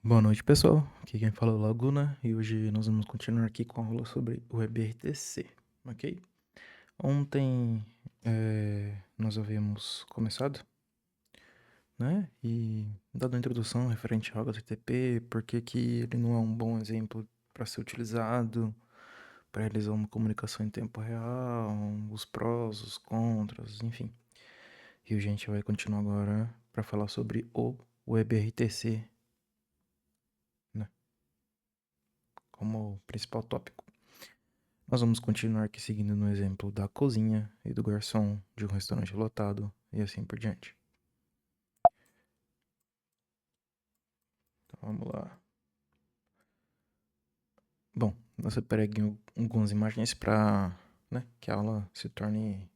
Boa noite, pessoal. Aqui quem fala é o Laguna e hoje nós vamos continuar aqui com a aula sobre o WebRTC, ok? Ontem nós havíamos começado, né? E dado a introdução referente ao HTTP, por que que ele não é um bom exemplo para ser utilizado para realizar uma comunicação em tempo real, os prós, os contras, enfim. E a gente vai continuar agora para falar sobre o WebRTC, né? Como principal tópico. Nós vamos continuar aqui seguindo no exemplo da cozinha e do garçom de um restaurante lotado e assim por diante. Então vamos lá. Bom, eu separei aqui algumas imagens para, né, que a aula se torne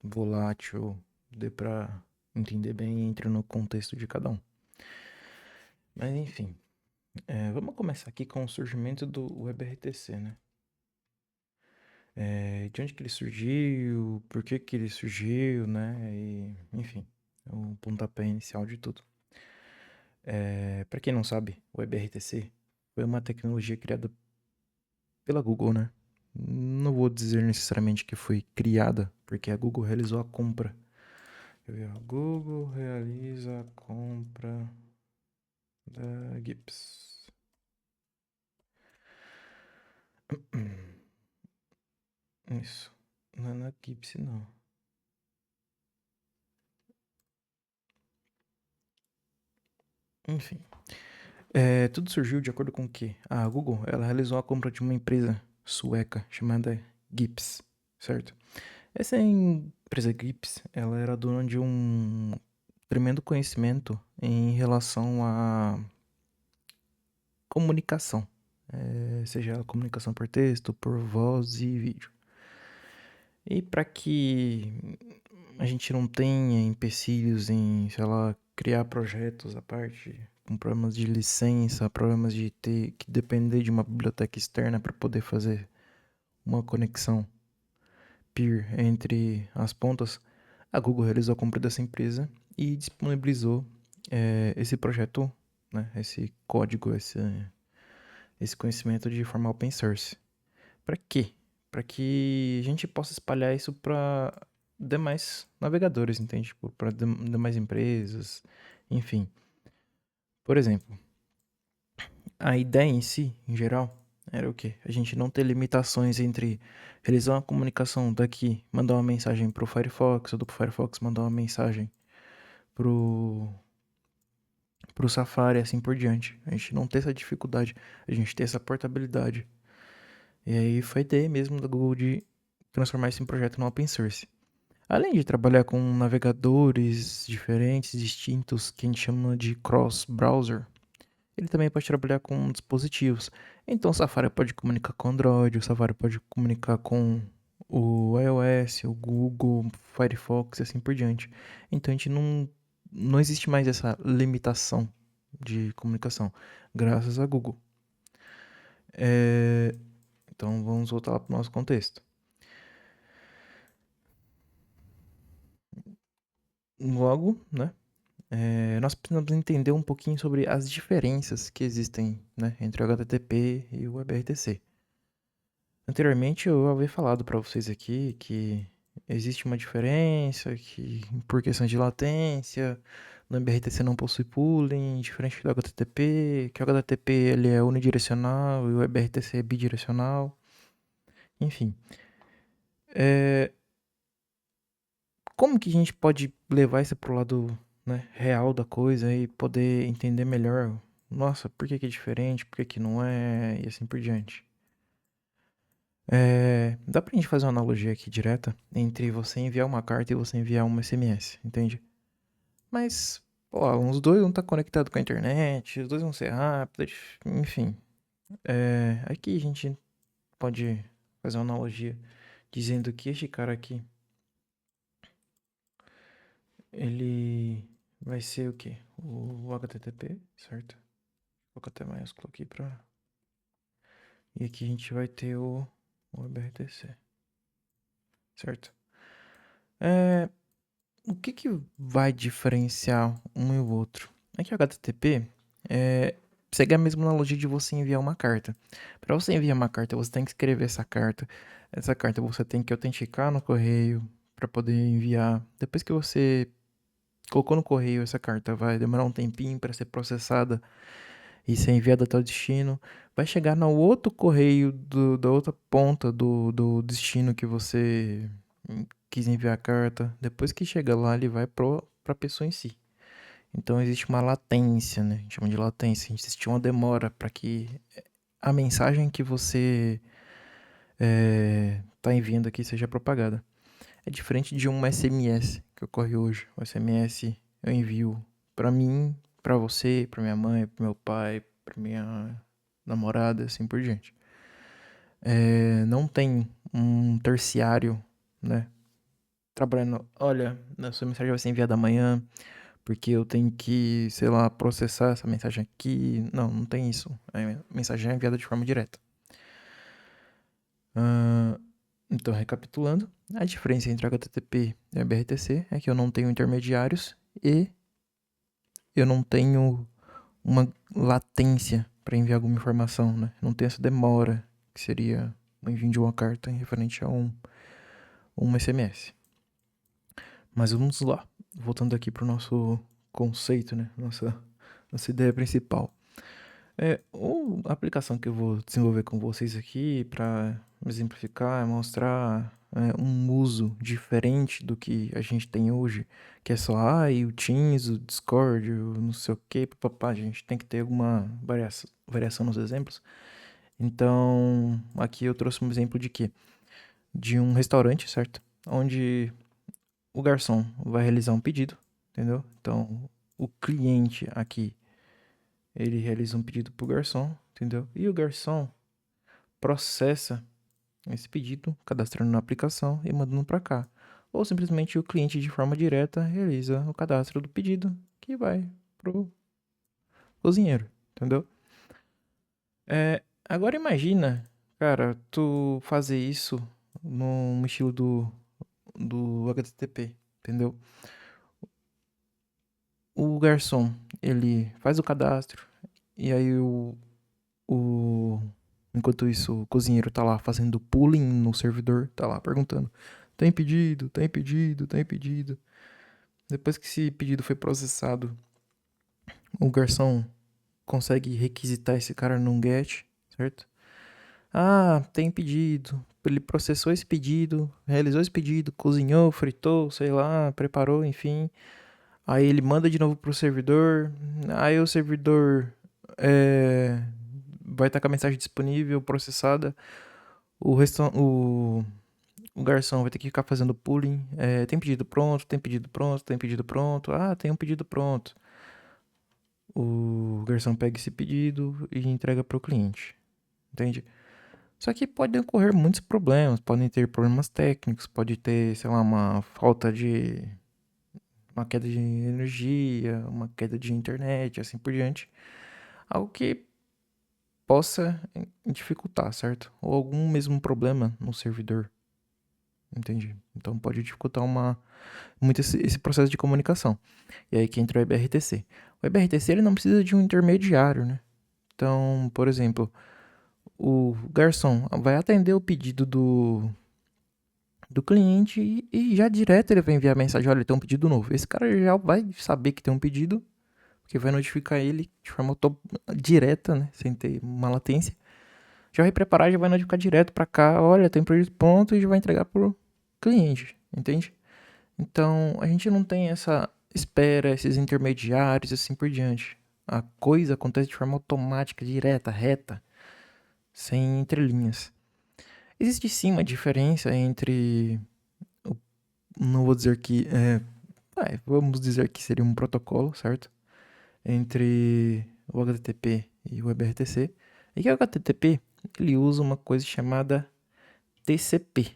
volátil, dê para entender bem e entre no contexto de cada um. Mas enfim, vamos começar aqui com o surgimento do WebRTC, né? De onde que ele surgiu, por que que ele surgiu, né? E, enfim, o pontapé inicial de tudo. Para quem não sabe, o WebRTC foi uma tecnologia criada pela Google, né? Não vou dizer necessariamente que foi criada, porque a Google realizou a compra. A Google realiza a compra da Gibbs. Isso. Não é na Gibbs, não. Enfim. Tudo surgiu de acordo com o que a Google ela realizou a compra de uma empresa sueca chamada Gibbs, certo? Essa empresa Gibbs, ela era dona de um tremendo conhecimento em relação à comunicação, seja a comunicação por texto, por voz e vídeo. E para que a gente não tenha empecilhos em, sei lá, criar projetos à parte, com problemas de licença, problemas de ter que depender de uma biblioteca externa para poder fazer uma conexão peer entre as pontas, a Google realizou a compra dessa empresa e disponibilizou esse projeto, né, esse código, esse conhecimento de forma open source. Para quê? Para que a gente possa espalhar isso para demais navegadores, entende? Tipo, para demais empresas, enfim. Por exemplo, a ideia em si, em geral, era o quê? A gente não ter limitações entre realizar uma comunicação daqui, mandar uma mensagem pro Firefox, ou do Firefox mandar uma mensagem pro, pro Safari e assim por diante. A gente não ter essa dificuldade, a gente ter essa portabilidade. E aí foi a ideia mesmo da Google de transformar esse projeto no open source. Além de trabalhar com navegadores diferentes, distintos, que a gente chama de cross-browser, ele também pode trabalhar com dispositivos. Então o Safari pode comunicar com Android, o Safari pode comunicar com o iOS, o Google, Firefox e assim por diante. Então a gente não existe mais essa limitação de comunicação, graças a Google. Então vamos voltar lá para o nosso contexto. Logo, né, nós precisamos entender um pouquinho sobre as diferenças que existem, né, entre o HTTP e o WebRTC. Anteriormente eu havia falado para vocês aqui que existe uma diferença, que por questões de latência, no WebRTC não possui pooling, diferente do HTTP, que o HTTP ele é unidirecional e o WebRTC é bidirecional, enfim. Como que a gente pode levar isso pro lado, né, real da coisa e poder entender melhor, nossa, por que que é diferente, por que que não é, e assim por diante. Dá pra gente fazer uma analogia aqui direta entre você enviar uma carta e você enviar um SMS, entende? Mas, pô, os dois vão estar conectados com a internet, os dois vão ser rápidos, enfim. Aqui a gente pode fazer uma analogia dizendo que este cara aqui, ele vai ser o quê? O HTTP, certo? Vou colocar até maiúsculo aqui pra... E aqui a gente vai ter o WebRTC, certo? O que que vai diferenciar um e o outro? É que o HTTP segue a mesma analogia de você enviar uma carta. Para você enviar uma carta, você tem que escrever essa carta. Essa carta você tem que autenticar no correio para poder enviar. Depois que você colocou no correio essa carta, vai demorar um tempinho para ser processada e ser enviada até o destino. Vai chegar no outro correio da outra ponta do destino que você quis enviar a carta. Depois que chega lá, ele vai para a pessoa em si. Então existe uma latência, né? A gente chama de latência. Existe uma demora para que a mensagem que você está enviando aqui seja propagada. É diferente de um SMS que ocorre hoje. O SMS eu envio para mim, para você, para minha mãe, para meu pai, para minha namorada, assim por diante. Não tem um terciário, né? Trabalhando, olha, a sua mensagem vai ser enviada amanhã, porque eu tenho que, sei lá, processar essa mensagem aqui. Não, não tem isso. A mensagem é enviada de forma direta. Então, recapitulando, a diferença entre HTTP e BRTC é que eu não tenho intermediários e eu não tenho uma latência para enviar alguma informação, né? Não tem essa demora, que seria o envio de uma carta em referente a um SMS. Mas vamos lá, voltando aqui para o nosso conceito, né? Nossa ideia principal. A aplicação que eu vou desenvolver com vocês aqui para exemplificar, mostrar um uso diferente do que a gente tem hoje, que é só o Teams, o Discord, o não sei o que, papá, a gente tem que ter alguma variação nos exemplos. Então, aqui eu trouxe um exemplo de quê? De um restaurante, certo? Onde o garçom vai realizar um pedido, entendeu? Então, o cliente aqui ele realiza um pedido pro garçom, entendeu? E o garçom processa esse pedido, cadastrando na aplicação e mandando para cá. Ou simplesmente o cliente de forma direta realiza o cadastro do pedido que vai pro cozinheiro, entendeu? Agora imagina, cara, tu fazer isso no estilo do HTTP, entendeu? O garçom, ele faz o cadastro e aí o enquanto isso, o cozinheiro tá lá fazendo pooling no servidor, tá lá perguntando: tem pedido, tem pedido, tem pedido. Depois que esse pedido foi processado, o garçom consegue requisitar esse cara num get, certo? Ah, tem pedido. Ele processou esse pedido, realizou esse pedido, cozinhou, fritou, sei lá, preparou, enfim. Aí ele manda de novo pro servidor. Aí o servidor vai estar com a mensagem disponível, processada. O garçom vai ter que ficar fazendo pooling. Tem pedido pronto, tem pedido pronto, tem pedido pronto. Ah, tem um pedido pronto. O garçom pega esse pedido e entrega para o cliente. Entende? Só que podem ocorrer muitos problemas. Podem ter problemas técnicos, pode ter, sei lá, uma queda de energia, uma queda de internet, assim por diante. Algo que possa dificultar, certo? Ou algum mesmo problema no servidor. Entende? Então pode dificultar muito esse processo de comunicação. E aí que entra o EBRTC. O EBRTC ele não precisa de um intermediário, né? Então, por exemplo, o garçom vai atender o pedido do cliente e já direto ele vai enviar a mensagem: olha, tem um pedido novo. Esse cara já vai saber que tem um pedido, porque vai notificar ele de forma direta, né? Sem ter uma latência. Já vai preparar, já vai notificar direto para cá: olha, tem um pedido pronto, e já vai entregar pro cliente, entende? Então, a gente não tem essa espera, esses intermediários e assim por diante. A coisa acontece de forma automática, direta, reta, sem entrelinhas. Existe sim uma diferença entre. Não vou dizer que. Vamos dizer que seria um protocolo, certo? Entre o HTTP e o EBRTC. E que o HTTP ele usa uma coisa chamada TCP,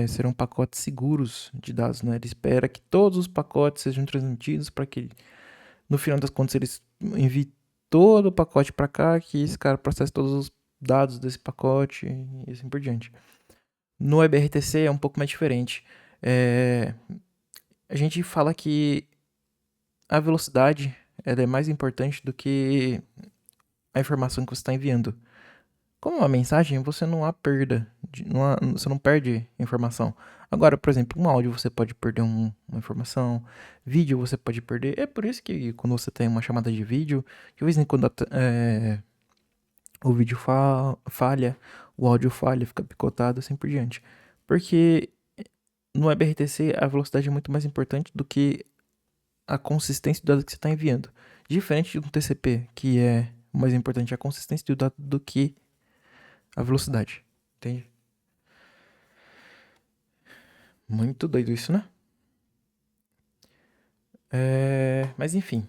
serão pacotes seguros de dados, né? Ele espera que todos os pacotes sejam transmitidos para que, no final das contas, eles enviem todo o pacote para cá, que esse cara processe todos os dados desse pacote e assim por diante. No EBRTC é um pouco mais diferente. A gente fala que a velocidade ela é mais importante do que a informação que você está enviando. Como uma mensagem, você não há perda, você não perde informação. Agora, por exemplo, um áudio você pode perder uma informação, vídeo você pode perder. É por isso que quando você tem uma chamada de vídeo, de vez em quando o vídeo falha, o áudio falha, fica picotado, assim por diante. Porque no WebRTC a velocidade é muito mais importante do que a consistência do dado que você está enviando. Diferente de um TCP, que é mais importante a consistência do dado do que a velocidade. Entende? Muito doido isso, né? Mas enfim,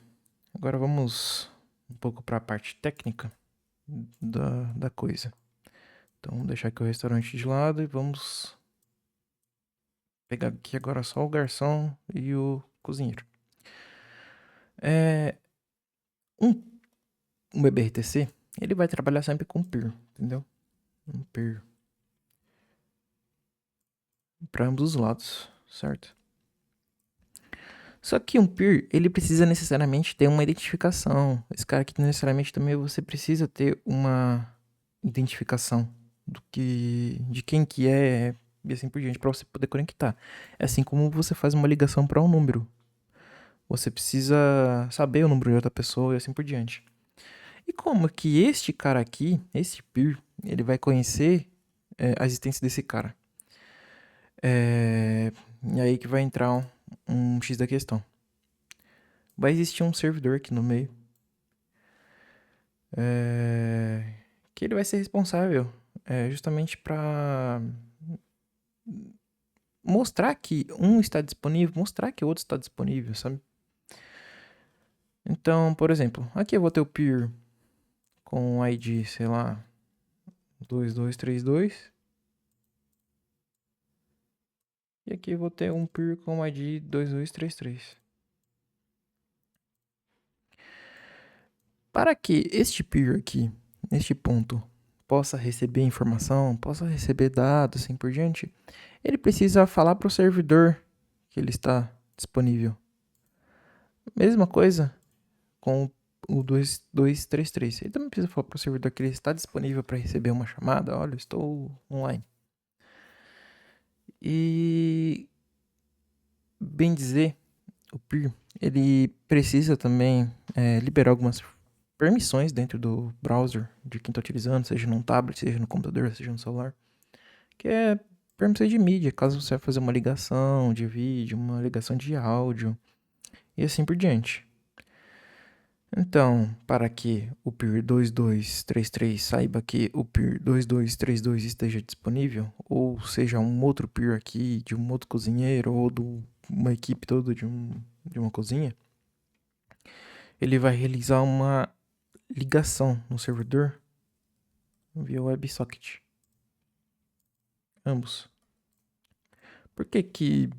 agora vamos um pouco para a parte técnica da coisa. Então, vamos deixar aqui o restaurante de lado e vamos pegar aqui agora só o garçom e o cozinheiro. Um WebRTC, ele vai trabalhar sempre com peer, entendeu? Um peer. Para ambos os lados, certo? Só que um peer, ele precisa necessariamente ter uma identificação. Esse cara aqui necessariamente também você precisa ter uma identificação de quem que é e assim por diante para você poder conectar. É assim como você faz uma ligação para um número. Você precisa saber o número de outra pessoa e assim por diante. E como que este cara aqui, esse peer, ele vai conhecer a existência desse cara? E aí que vai entrar um X da questão. Vai existir um servidor aqui no meio. Que ele vai ser responsável justamente para mostrar que um está disponível, mostrar que o outro está disponível, sabe? Então, por exemplo, aqui eu vou ter o peer com o ID, sei lá, 2232. E aqui eu vou ter um peer com o ID 2233. Para que este peer aqui, neste ponto, possa receber informação, possa receber dados, assim por diante, ele precisa falar para o servidor que ele está disponível. Mesma coisa com o 2233. Ele também precisa falar para o servidor que ele está disponível para receber uma chamada. Olha, estou online. E, bem dizer, o peer, ele precisa também liberar algumas permissões dentro do browser de quem está utilizando, seja num tablet, seja no computador, seja no celular, que é permissões de mídia, caso você vai fazer uma ligação de vídeo, uma ligação de áudio e assim por diante. Então, para que o peer 2233 saiba que o peer 2232 esteja disponível, ou seja, um outro peer aqui, de um outro cozinheiro, ou de uma equipe toda de uma cozinha, ele vai realizar uma ligação no servidor via WebSocket. Ambos. Por que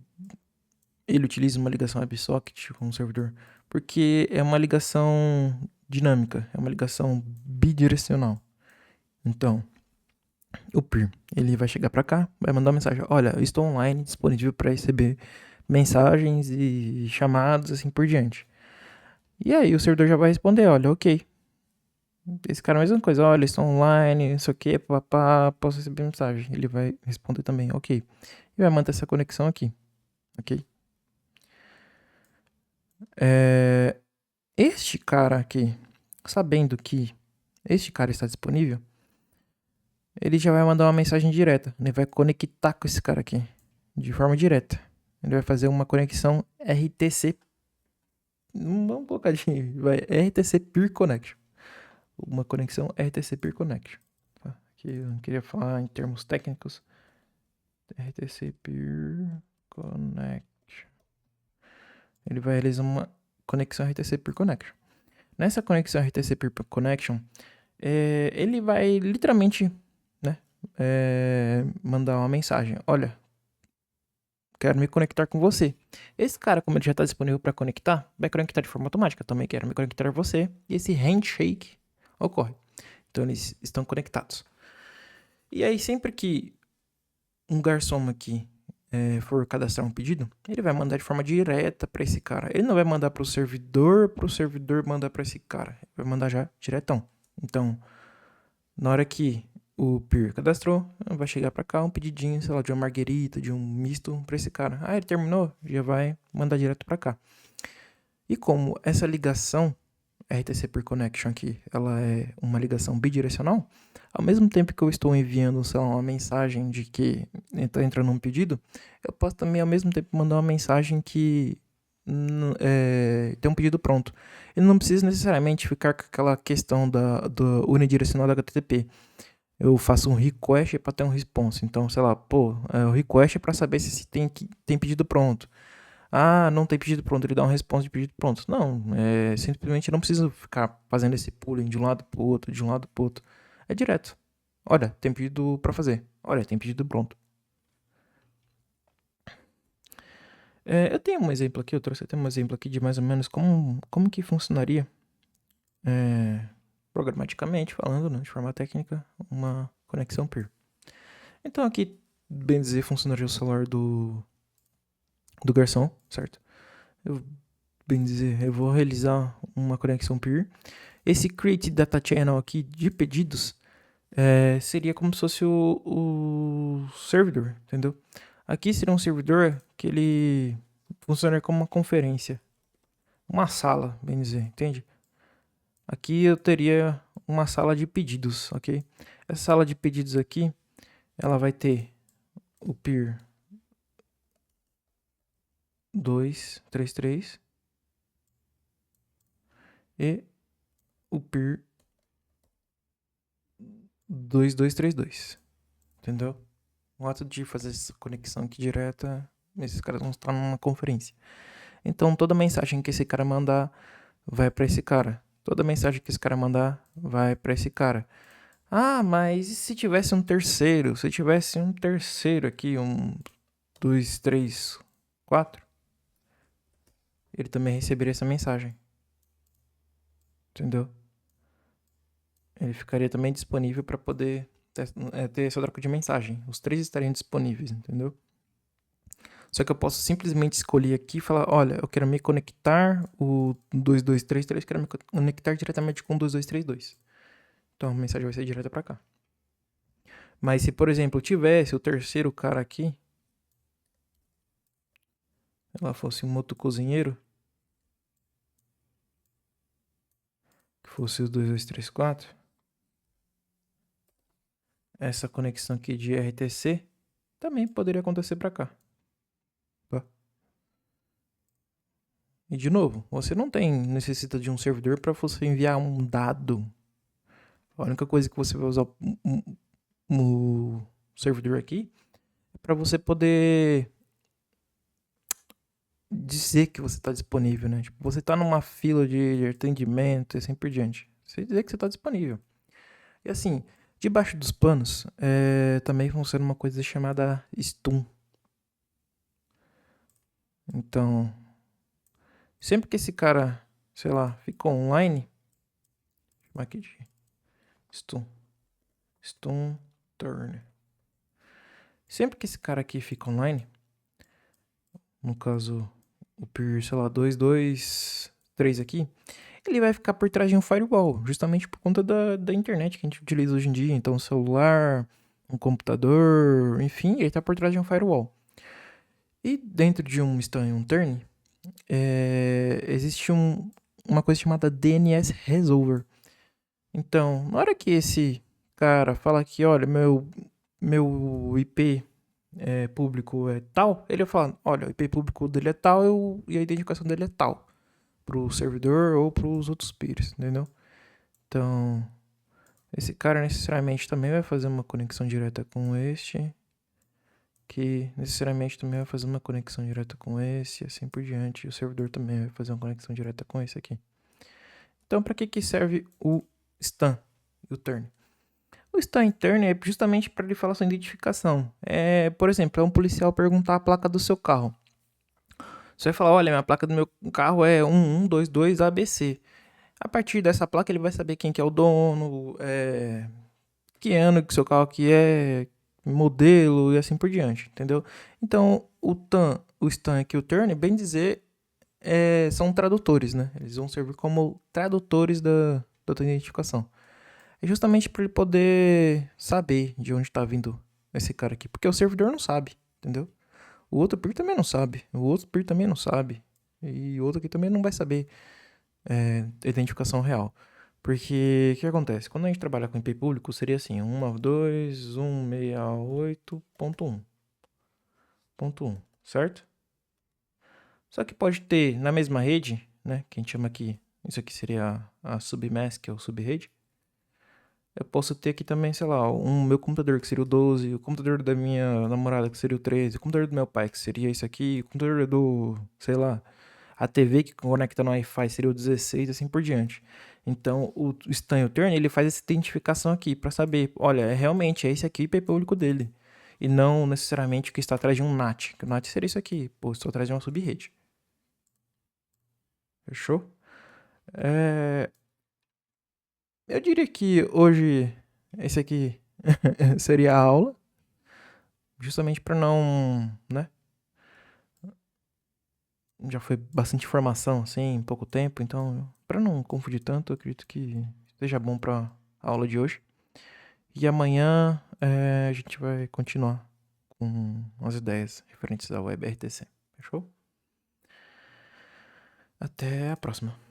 ele utiliza uma ligação WebSocket com o servidor? Porque é uma ligação dinâmica, é uma ligação bidirecional. Então, o peer, ele vai chegar para cá, vai mandar uma mensagem: olha, eu estou online, disponível para receber mensagens e chamados, assim por diante. E aí o servidor já vai responder: olha, ok. Esse cara é a mesma coisa: olha, estou online, não sei o que, papá, posso receber mensagem. Ele vai responder também: ok. E vai manter essa conexão aqui, ok? Este cara aqui, sabendo que este cara está disponível, ele já vai mandar uma mensagem direta. Ele vai conectar com esse cara aqui, de forma direta. Ele vai fazer uma conexão RTC. Vamos colocar de vai RTC Peer Connection. Uma conexão RTC Peer Connection. Tá? Aqui eu não queria falar em termos técnicos. RTC Peer Connection. Ele vai realizar uma conexão RTC Peer Connection. Nessa conexão RTC Peer Connection, ele vai literalmente, né, mandar uma mensagem: olha, quero me conectar com você. Esse cara, como ele já está disponível para conectar, vai conectar de forma automática. Também quero me conectar a você. E esse handshake ocorre. Então eles estão conectados. E aí sempre que um garçom aqui for cadastrar um pedido, ele vai mandar de forma direta para esse cara. Ele não vai mandar para o servidor mandar para esse cara. Ele vai mandar já diretão. Então, na hora que o peer cadastrou, vai chegar para cá um pedidinho, sei lá, de uma marguerita, de um misto para esse cara. Ah, ele terminou? Já vai mandar direto para cá. E como essa ligação RTC Peer Connection aqui, ela é uma ligação bidirecional, ao mesmo tempo que eu estou enviando, sei lá, uma mensagem de que está entrando um pedido, eu posso também ao mesmo tempo mandar uma mensagem que tem um pedido pronto. Ele não precisa necessariamente ficar com aquela questão do unidirecional da HTTP. Eu faço um request para ter um response. Então, sei lá, o request é para saber se tem pedido pronto. Ah, não tem pedido pronto, ele dá um response de pedido pronto. Não, simplesmente não precisa ficar fazendo esse pooling de um lado pro outro, de um lado pro outro. É direto. Olha, tem pedido para fazer. Olha, tem pedido pronto. Eu tenho um exemplo aqui, eu trouxe até um exemplo aqui de mais ou menos como que funcionaria, programaticamente falando, né, de forma técnica, uma conexão peer. Então aqui, bem dizer, funcionaria o celular do garçom, certo? Bem dizer, eu vou realizar uma conexão peer. Esse create data channel aqui de pedidos seria como se fosse o servidor, entendeu? Aqui seria um servidor que ele funciona como uma conferência, uma sala, bem dizer, entende? Aqui eu teria uma sala de pedidos, ok? Essa sala de pedidos aqui, ela vai ter o peer 233 e o peer 2232, entendeu? O ato de fazer essa conexão aqui direta, esses caras vão estar numa conferência. Então toda mensagem que esse cara mandar vai para esse cara. Toda mensagem que esse cara mandar vai para esse cara. Ah, mas e se tivesse um terceiro? Se tivesse um terceiro aqui, 2, 3, 4, ele também receberia essa mensagem. Entendeu? Ele ficaria também disponível para poder ter essa troca de mensagem. Os três estariam disponíveis, entendeu? Só que eu posso simplesmente escolher aqui e falar, olha, eu quero me conectar o 2233, quero me conectar diretamente com o 2232. Então a mensagem vai ser direta para cá. Mas se, por exemplo, tivesse o terceiro cara aqui, ela fosse um outro cozinheiro, que fosse o 2234, essa conexão aqui de RTC também poderia acontecer para cá. Tá? E de novo, você não necessita de um servidor para você enviar um dado. A única coisa que você vai usar o servidor aqui é para você poder dizer que você está disponível, né? Tipo, você está numa fila de atendimento e assim por diante. Você dizer que você está disponível. E assim, debaixo dos panos, também funciona uma coisa chamada stun. Então, sempre que esse cara, sei lá, ficou online, vou chamar aqui de stun turn. Sempre que esse cara aqui fica online, no caso o peer, sei lá, 223 aqui, ele vai ficar por trás de um firewall, justamente por conta da internet que a gente utiliza hoje em dia. Então, um celular, um computador, enfim, ele está por trás de um firewall. E dentro de um stun e um turn, existe uma coisa chamada DNS Resolver. Então, na hora que esse cara fala que, olha, meu IP público é tal, ele vai falar, olha, o IP público dele é tal e a identificação dele é tal, pro servidor ou pros outros peers, entendeu? Então, esse cara necessariamente também vai fazer uma conexão direta com este, que necessariamente também vai fazer uma conexão direta com esse, assim por diante. E o servidor também vai fazer uma conexão direta com esse aqui. Então, para que serve o stun e o turn? O stun e turn é justamente para ele falar sua identificação. Por exemplo, é um policial perguntar a placa do seu carro. Você vai falar, olha, minha placa do meu carro é 1122 ABC. A partir dessa placa ele vai saber quem que é o dono, que ano que seu carro aqui é, modelo e assim por diante, entendeu? Então, o stun e o turn, bem dizer, são tradutores, né? Eles vão servir como tradutores da tua identificação. É justamente para ele poder saber de onde tá vindo esse cara aqui. Porque o servidor não sabe, entendeu? O outro peer também não sabe. O outro peer também não sabe. E o outro aqui também não vai saber identificação real. Porque o que acontece? Quando a gente trabalha com IP público, seria assim: 192.168.1.1, certo? Só que pode ter na mesma rede, né? Que a gente chama aqui, isso aqui seria a submask, que é o subrede. Eu posso ter aqui também, sei lá, meu computador que seria o 12, o computador da minha namorada que seria o 13, o computador do meu pai que seria isso aqui, o computador do, sei lá, a TV que conecta no Wi-Fi seria o 16 e assim por diante. Então, o Stan Turn, ele faz essa identificação aqui para saber, olha, realmente é esse aqui o IP público dele. E não necessariamente o que está atrás de um NAT. Que o NAT seria isso aqui, pô, estou atrás de uma subrede. Fechou? É, eu diria que hoje esse aqui seria a aula, justamente para não, né? Já foi bastante informação assim em pouco tempo, então para não confundir tanto, eu acredito que seja bom para a aula de hoje. E amanhã a gente vai continuar com as ideias referentes ao WebRTC. Fechou? Até a próxima.